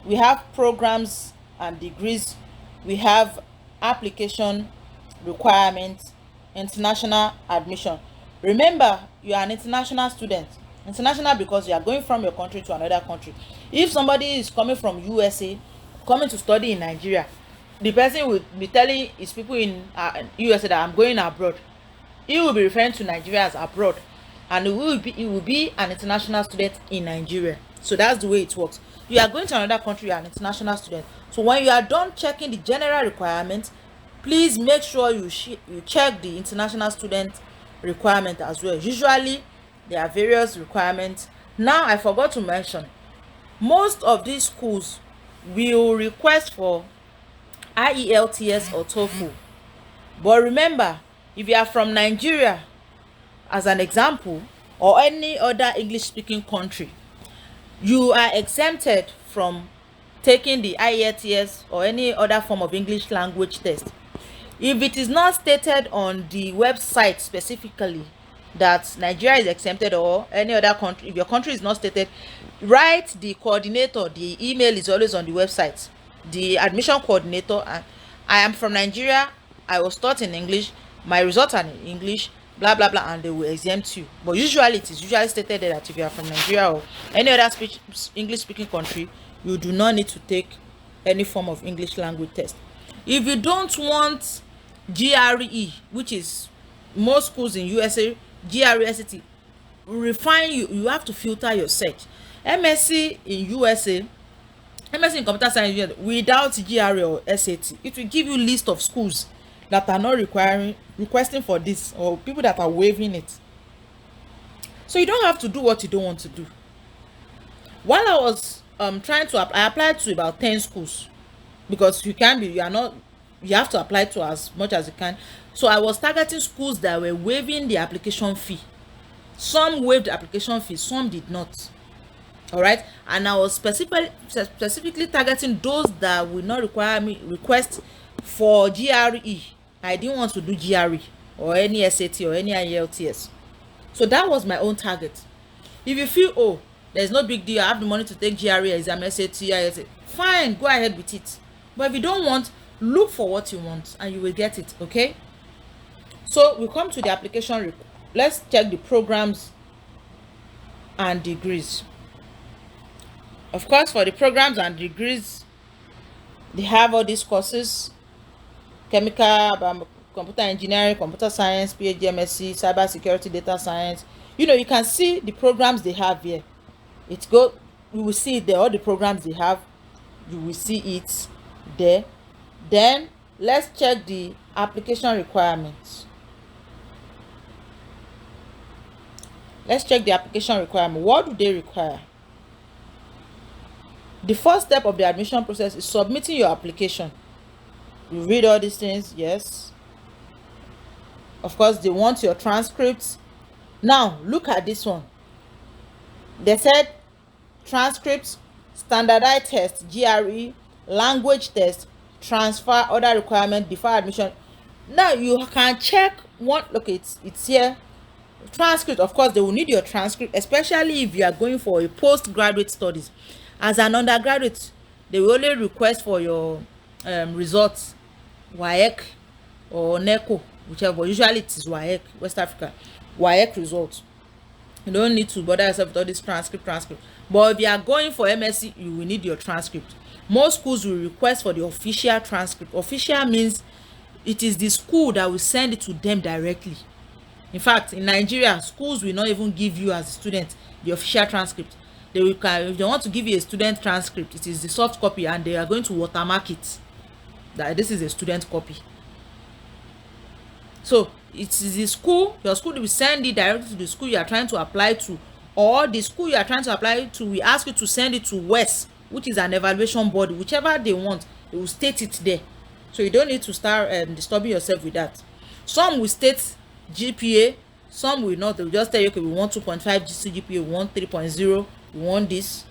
we have programs and degrees, we have application requirements, international admission. Remember, you are an international student. International because you are going from your country to another country. If somebody is coming from USA coming to study in Nigeria, the person will be telling his people in USA that I'm going abroad. He will be referring to Nigeria as abroad, and he will be an international student in Nigeria. So that's the way it works. You are going to another country, you are an international student. So when you are done checking the general requirements, please make sure you check the international student requirement as well. Usually there are various requirements. Now I forgot to mention, most of these schools will request for IELTS or TOEFL. But remember, if you are from Nigeria, as an example, or any other English speaking country, you are exempted from taking the IELTS or any other form of English language test. If it is not stated on the website specifically that Nigeria is exempted, or any other country, if your country is not stated, write the coordinator. The email is always on the website, the admission coordinator, and I am from Nigeria, I was taught in English, my results are in English, blah blah blah, and they will exempt you. But usually it is usually stated there that if you are from Nigeria or any other English speaking country, you do not need to take any form of English language test. If you don't want GRE, which is most schools in USA, GRE refine, you have to filter your search. MSc in USA, MSc in computer science without GRE or SAT, it will give you list of schools that are not requesting for this, or people that are waiving it. So you don't have to do what you don't want to do. While I was trying to I applied to about 10 schools, because you have to apply to as much as you can. So I was targeting schools that were waiving the application fee. Some waived the application fee, some did not. All right, and I was specifically targeting those that will not require me request for GRE. I didn't want to do GRE or any SAT or any IELTS. So that was my own target. If you feel, oh, there's no big deal, I have the money to take GRE exam, SAT, IELTS, fine, go ahead with it. But if you don't want, look for what you want and you will get it. Okay, so we come to the application. Let's check the programs and degrees. Of course, for the programs and degrees, they have all these courses: chemical, computer engineering, computer science, PhD, MSc, cyber security, data science. You can see the programs they have here. You will see it there, all the programs they have, you will see it there. Then let's check the application requirements. Let's check the application requirement. What do they require? The first step of the admission process is submitting your application. You read all these things, yes. Of course, they want your transcripts. Now, look at this one. They said transcripts, standardized test, GRE, language test, transfer, other requirement before admission. Now, you can check one. Look, it's here. Transcript, of course, they will need your transcript, especially if you are going for a postgraduate studies. As an undergraduate, they will only request for your results, WAEC or NECO, whichever. Usually it is WAEC, West Africa, WAEC results. You don't need to bother yourself with all this transcript. But if you are going for MSc, you will need your transcript. Most schools will request for the official transcript. Official means it is the school that will send it to them directly. In fact, in Nigeria, schools will not even give you as a student the official transcript. If they want to give you a student transcript, it is the soft copy, and they are going to watermark it that this is a student copy. So it is the school, your school will send it directly to the school you are trying to apply to, or the school you are trying to apply to will ask you to send it to WES, which is an evaluation body. Whichever they want, they will state it there. So you don't need to start disturbing yourself with that. Some will state GPA, some will not. They will just tell you, okay, we want 2.5 CGPA, we want 3.0, we want this.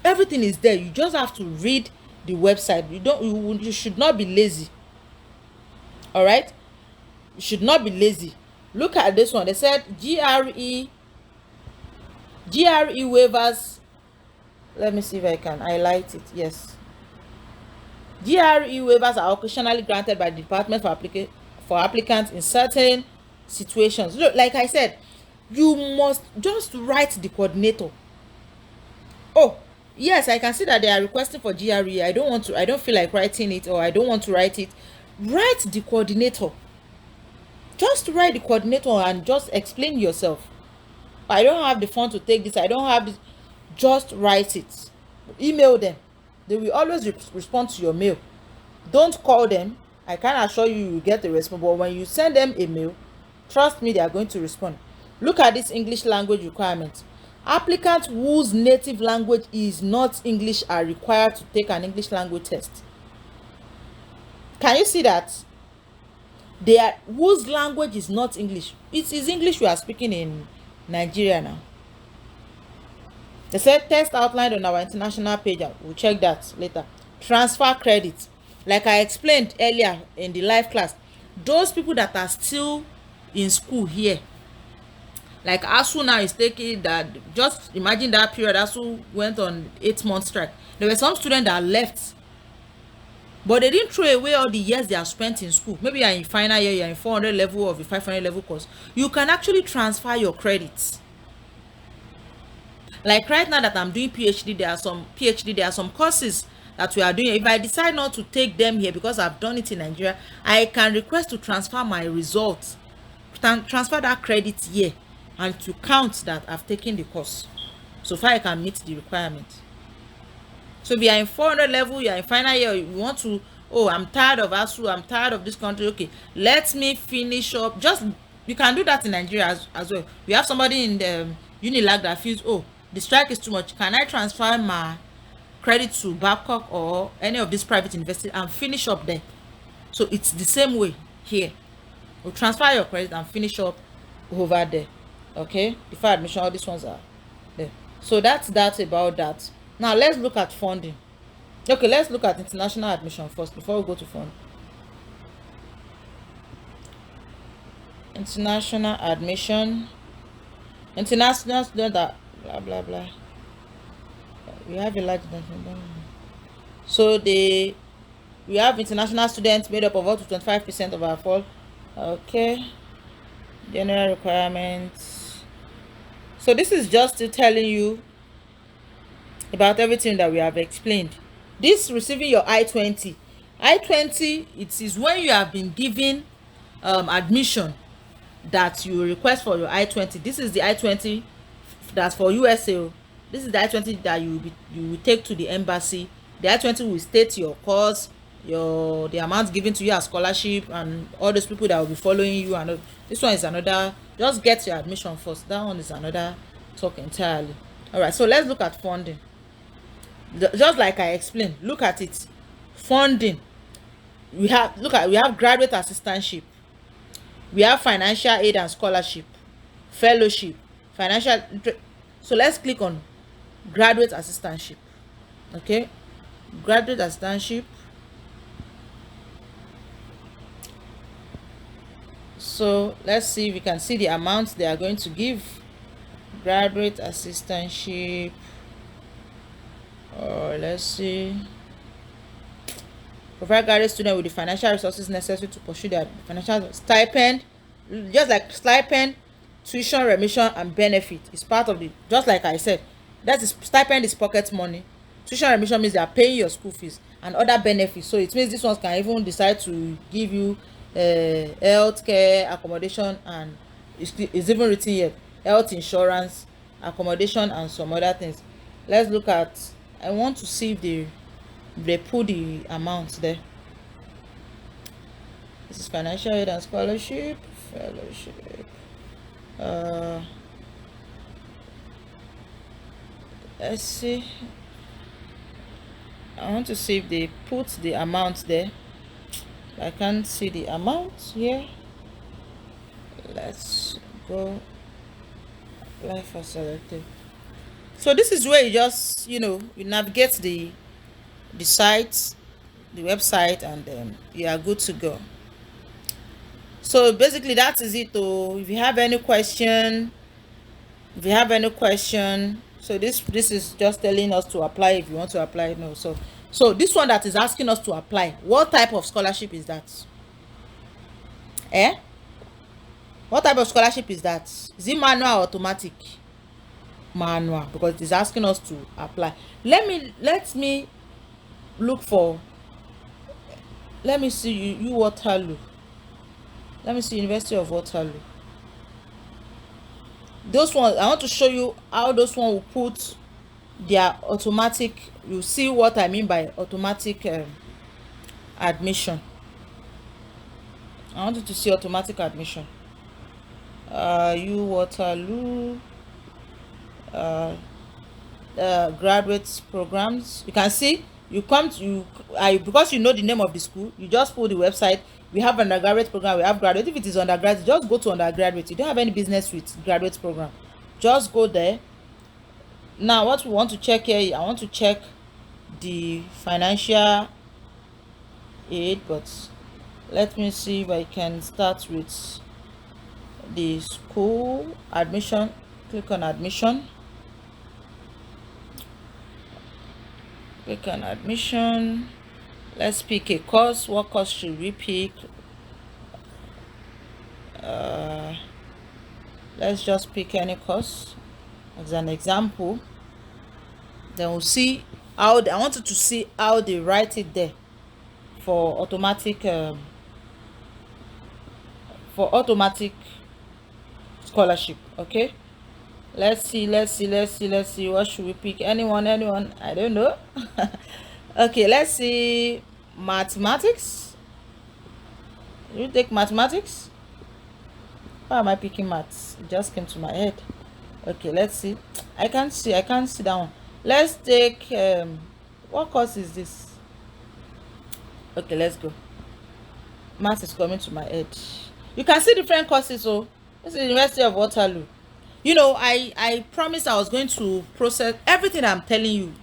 Everything is there. You just have to read the website. You should not be lazy. All right, you should not be lazy. Look at this one. They said GRE waivers Let me see if I can highlight it. Yes. GRE waivers are occasionally granted by the department for applicants in certain situations. Look, like I said, you must just write the coordinator. Oh, yes, I can see that they are requesting for GRE. I don't feel like writing it, or I don't want to write it. Write the coordinator. Just write the coordinator and just explain yourself. I don't have the fund to take this, I don't have this. Just write it. Email them. They will always respond to your mail. Don't call them. I can assure you will get a response, but when you send them a mail, trust me, they are going to respond. Look at this English language requirement. Applicants whose native language is not English are required to take an English language test. Can you see that? They are whose language is not English. It is English we are speaking in Nigeria now. They said test outlined on our international page. We'll check that later. Transfer credit. Like I explained earlier in the live class, those people that are still in school here, like ASU now is taking that. Just imagine that period. ASU went on 8-month strike. There were some students that left, but they didn't throw away all the years they have spent in school. Maybe you're in final year, you're in 400 level of a 500 level course. You can actually transfer your credits. Like right now that I'm doing PhD, there are some courses that we are doing. If I decide not to take them here because I've done it in Nigeria, I can request to transfer my results, transfer that credit here, and to count that I've taken the course, so far I can meet the requirement. So if you are in 400 level, you are in final year, you want to, oh, I'm tired of ASU, I'm tired of this country, okay, let me finish up. Just, you can do that in Nigeria as well. We have somebody in the Unilag that feels, oh, the strike is too much, can I transfer my credit to Babcock or any of these private universities and finish up there? So it's the same way here. We'll transfer your credit and finish up over there. Okay, before admission, all these ones are there. So that's about that. Now let's look at funding. Okay, let's look at international admission first before we go to fund. International admission, international student that blah blah blah. We have a large, so we have international students made up of up to 25% of our fall. Okay, general requirements. So this is just telling you about everything that we have explained. This receiving your I-20, it is when you have been given admission that you request for your I-20. This is the I-20 that's for USA. This is the I-20 that you will take to the embassy. The I-20 will state your course, the amount given to you as scholarship, and all those people that will be following you. And this one is another. Just get your admission first. That one is another talk entirely. All right, so let's look at funding. Just like I explained, look at it. Funding. We have graduate assistantship. We have financial aid and scholarship, fellowship, financial. So let's click on graduate assistantship. Okay, graduate assistantship. So let's see if we can see the amounts they are going to give. Graduate assistantship, or let's see, provide graduate student with the financial resources necessary to pursue their financial stipend. Just like stipend, tuition remission and benefit is part of the, just like I said, that is, stipend is pocket money, tuition remission means they are paying your school fees, and other benefits. So it means this ones can even decide to give you health care, accommodation, and it's even written here, health insurance, accommodation, and some other things. Let's look at, I want to see if they put the amounts there. This is financial aid and scholarship, fellowship. Let's see. I want to see if they put the amounts there. I can't see the amounts here. Let's go apply for selected. So this is where you just, you navigate the site, the website, and you are good to go. So basically that is it. If you have any question, So this is just telling us to apply if you want to apply. No, so this one that is asking us to apply, what type of scholarship is that? Eh? What type of scholarship is that? Is it manual or automatic? Manual, because it is asking us to apply. Let me look for, let me see you Waterloo. Let me see University of Waterloo. Those ones, I want to show you how those one will put their automatic. You see what I mean by automatic admission. I want you to see automatic admission. You Waterloo graduate programs. You can see, you come to because you know the name of the school, you just pull the website. We have undergraduate program, we have graduate. If it is undergraduate, just go to undergraduate. You don't have any business with graduate program, just go there. Now what we want to check here, I want to check the financial aid, but let me see if I can start with the school admission. Click on admission. Click on admission. Let's pick a course. What course should we pick? Let's just pick any course as an example. Then we'll see how I wanted to see how they write it there for automatic scholarship. Okay, let's see what should we pick? Anyone, I don't know. Okay, let's see mathematics. You take mathematics. Why am I picking maths? It just came to my head. Okay, let's see. I can't see that one. Let's take what course is this? Okay, let's go. Math is coming to my head. You can see different courses. So this is the University of Waterloo. You know, I promised I was going to process everything I'm telling you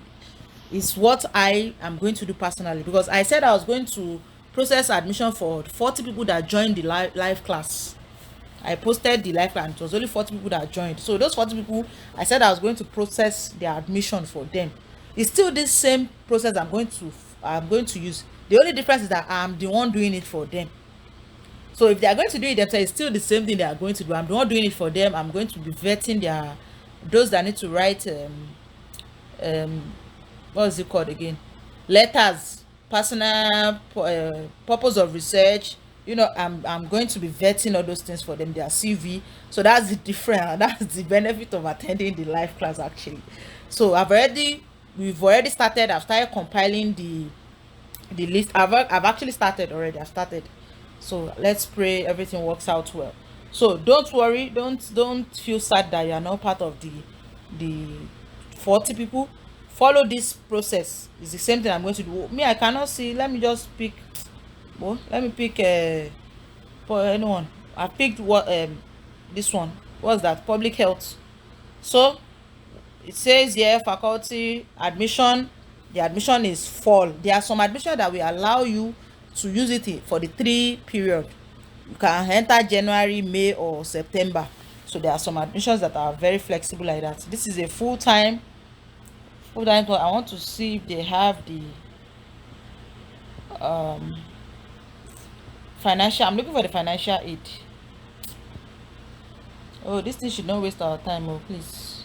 is what I am going to do personally, because I said I was going to process admission for 40 people that joined the live class. I posted the live class and it was only 40 people that joined. So those 40 people, I said I was going to process their admission for them. It's still this same process I'm going to use. The only difference is that I'm the one doing it for them. So if they are going to do it themselves, it's still the same thing they are going to do. I'm the one doing it for them. I'm going to be vetting those that need to write what is it called again, letters, personal purpose of research. You know, I'm going to be vetting all those things for them, their CV. So that's the difference. That's the benefit of attending the live class actually. So we've already started. I've started compiling the list. I've actually started already. I've started. So let's pray everything works out well. So don't worry, don't feel sad that you are not part of the 40 people. Follow this process. It's the same thing I'm going to do. Me, I cannot see. Let me just pick. Well, let me pick for anyone. I picked what this one. What's that? Public health. So it says here faculty admission. The admission is fall. There are some admission that will allow you to use it for the 3 period. You can enter January, May, or September. So there are some admissions that are very flexible like that. This is a full-time. I want to see if they have the financial. I'm looking for the financial aid. Oh, this thing should not waste our time. Oh, please.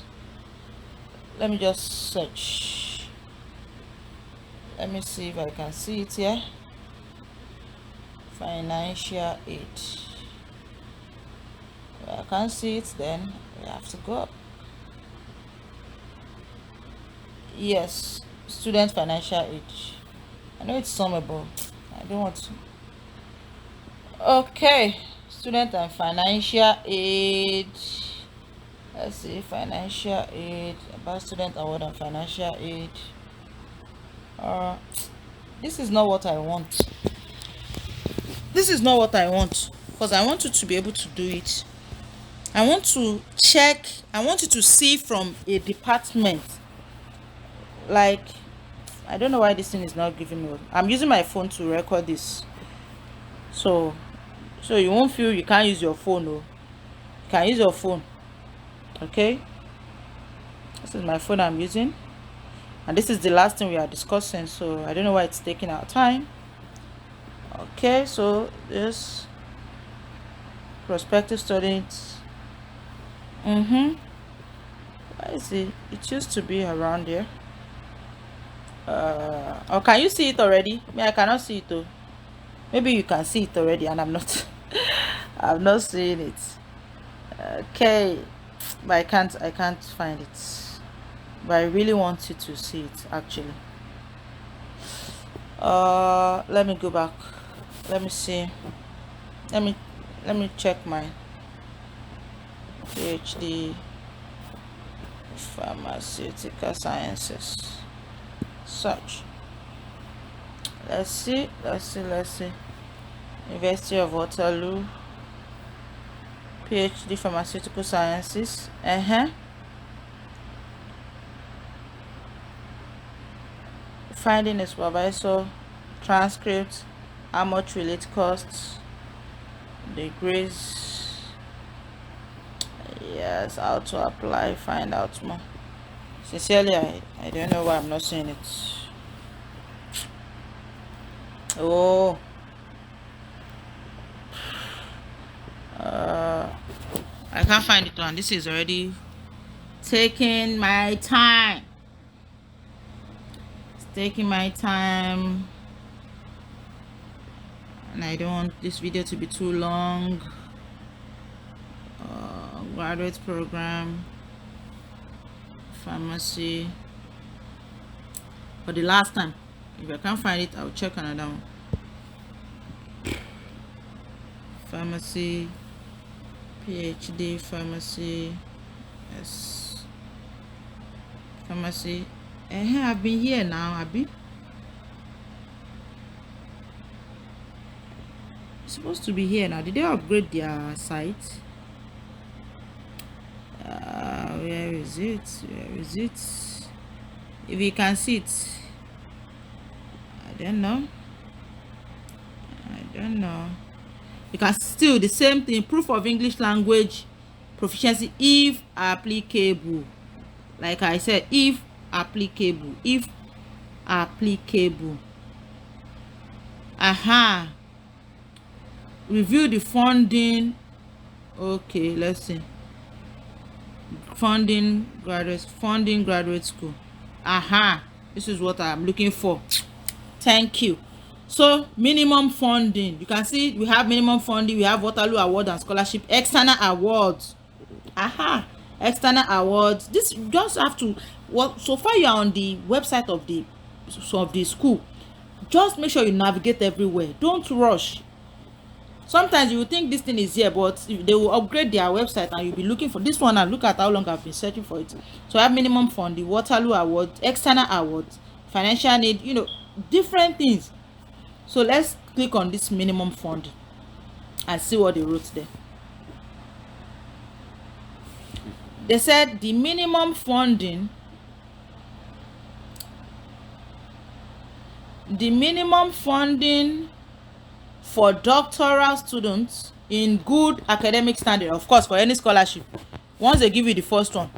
Let me just search. Let me see if I can see it here. Financial aid. If I can't see it, then we have to go up. Yes, student financial aid. I know it's somewhere, but I don't want to. Okay, student and financial aid. Let's see, financial aid, about student award and financial aid. This is not what I want. This is not what I want, because I want you to be able to do it. I want to check. I want you to see from a department. Like, I don't know why this thing is not giving me. I'm using my phone to record this, so you won't feel you can't use your phone. Oh, you can use your phone. Okay, This is my phone I'm using, and this is the last thing we are discussing, so I don't know why it's taking our time. Okay, so this prospective students. Why is it? It used to be around here. Or can you see it already? I cannot see it though. Maybe you can see it already, and I'm not. I'm not seeing it. Okay, but I can't find it. But I really want you to see it actually. Let me go back. Let me see. Let me let me check my PhD pharmaceutical sciences search. Let's see. University of Waterloo, PhD pharmaceutical sciences. Finding a supervisor, transcript, how much will it cost, degrees, yes, how to apply, find out more. Sincerely, I don't know why I'm not seeing it. Oh, I can't find it one. This is already taking my time. It's taking my time, and I don't want this video to be too long. Graduate program, pharmacy. For the last time, if I can't find it, I'll check another one. Pharmacy, PhD pharmacy, yes, pharmacy. I've been here now, Abby. It's supposed to be here now. Did they upgrade their site? Where is it? Where is it? If you can see it, I don't know. You can still the same thing. Proof of English language proficiency if applicable. Like I said, if applicable. Review the funding. Okay, let's see. Funding graduate school. This is what I'm looking for. Thank you. So minimum funding, you can see we have minimum funding, we have Waterloo Award and scholarship, external awards. External awards. This you just have to, well, so far you are on the website of the school. Just make sure you navigate everywhere. Don't rush. Sometimes you will think this thing is here, but they will upgrade their website and you'll be looking for this one, and look at how long I've been searching for it. So I have minimum funding, Waterloo Award, external awards, financial need, different things. So let's click on this minimum funding and see what they wrote there. They said the minimum funding for doctoral students in good academic standing, of course, for any scholarship, once they give you the first one,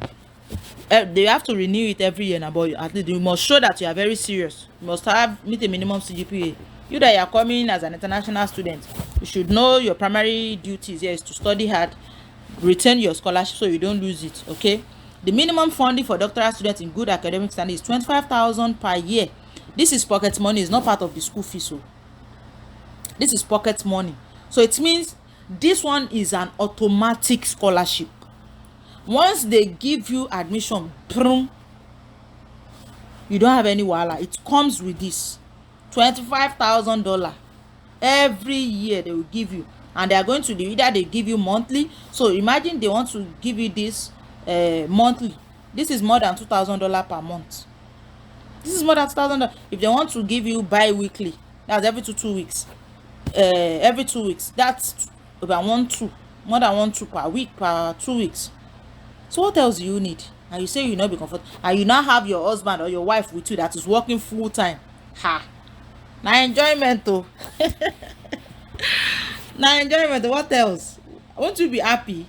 they have to renew it every year now, but at least you must show that you are very serious. You must meet a minimum CGPA. You that you are coming as an international student, you should know your primary duties here is to study hard, retain your scholarship so you don't lose it. Okay, the minimum funding for doctoral students in good academic standing is 25,000 per year. This is pocket money. It's not part of the school fees. So this is pocket money. So it means this one is an automatic scholarship. Once they give you admission, you don't have any wahala. It comes with this $25,000 every year they will give you, and they are going to do either they give you monthly. So imagine they want to give you this monthly. This is more than $2,000 per month. This is more than $2,000. If they want to give you bi-weekly, that's every 2 weeks. Every 2 weeks, that's about more than 1 2 per week, per 2 weeks. So what else do you need? And you say you not be comfortable, and you now have your husband or your wife with you that is working full time. Now enjoyment though. Now enjoyment. What else? Won't you be happy?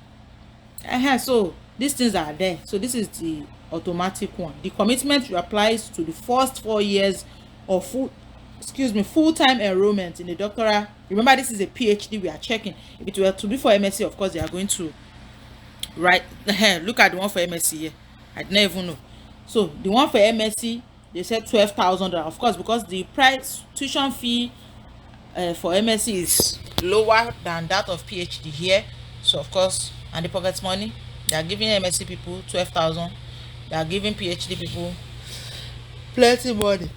So These things are there. So this is the automatic one. The commitment applies to the first 4 years of full-time enrollment in the doctoral. Remember, this is a PhD we are checking. If it were to be for MSc, of course they are going to write. Look at the one for MSc here. I didn't even know. So the one for MSc, they said $12,000. Of course, because the price tuition fee for MSc is lower than that of PhD here. So of course, and the pocket money, they are giving MSc people 12,000. They are giving PhD people plenty money.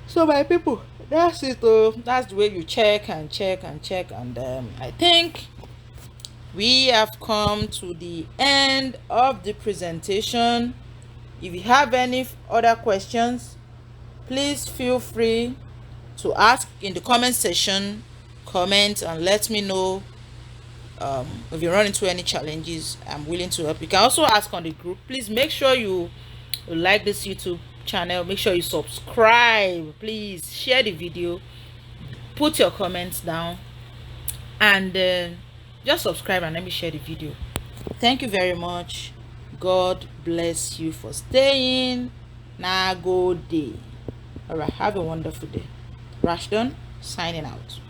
So my people, that's it. That's the way you check and check and check. And I think we have come to the end of the presentation. If you have any other questions, please feel free to ask in the comment section. Comment and let me know. If you run into any challenges, I'm willing to help. You can also ask on the group. Please make sure you like this YouTube channel. Make sure you subscribe. Please share the video, put your comments down, and just subscribe and let me share the video. Thank you very much. God bless you for staying. Nagode. All right, have a wonderful day. Rashdon signing out.